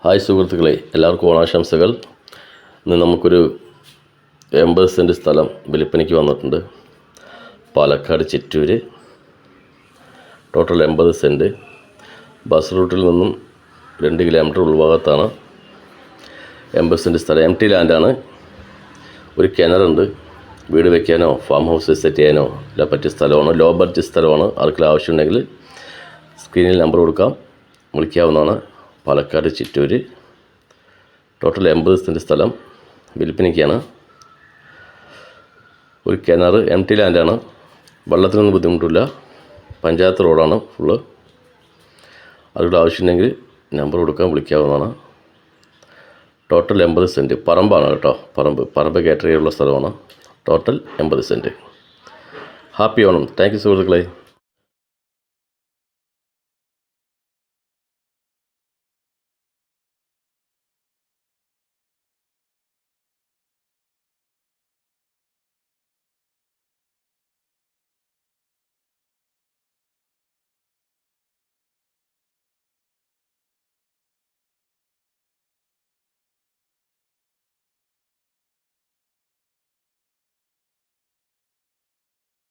Hi സുഹൃത്തുക്കളെ, എല്ലാവർക്കും ഓണാശംസകൾ. ഇന്ന് നമുക്കൊരു 80 സെൻറ്റ് സ്ഥലം വിൽപ്പനയ്ക്ക് വന്നിട്ടുണ്ട്. Palakkad Chittur. Total 80 cent. Bus റൂട്ടിൽ നിന്നും 2 കിലോമീറ്റർ ഉൾഭാഗത്താണ് 80 സെൻറ്റ് സ്ഥലം. എം ടി ലാൻഡാണ്. ഒരു കിണറുണ്ട്. വീട് വയ്ക്കാനോ ഫാം ഹൗസ് സെറ്റ് ചെയ്യാനോ എല്ലാം പറ്റിയ സ്ഥലമാണ്. ലോ ബഡ്ജറ്റ് സ്ഥലമാണ്. ആർക്കെങ്കിലും ആവശ്യമുണ്ടെങ്കിൽ സ്ക്രീനിൽ നമ്പർ കൊടുക്കാം, വിളിക്കാവുന്നതാണ്. പാലക്കാട് ചിറ്റൂര്. ടോട്ടൽ 80 സെൻറ്റ് സ്ഥലം വിൽപ്പനയ്ക്കാണ്. ഒരു കിണർ, എം ടി ലാൻഡാണ്. വെള്ളത്തിനൊന്നും ബുദ്ധിമുട്ടില്ല. പഞ്ചായത്ത് റോഡാണ് ഫുള്ള്. അവരുടെ ആവശ്യമുണ്ടെങ്കിൽ നമ്പർ കൊടുക്കാൻ വിളിക്കാവുന്നതാണ്. Total 80 cent. പറമ്പാണ് കേട്ടോ. പറമ്പ് കേറ്ററിയുള്ള സ്ഥലമാണ്. Total 80 cent. Happy Onam. Thank you സുഹൃത്തുക്കളെ.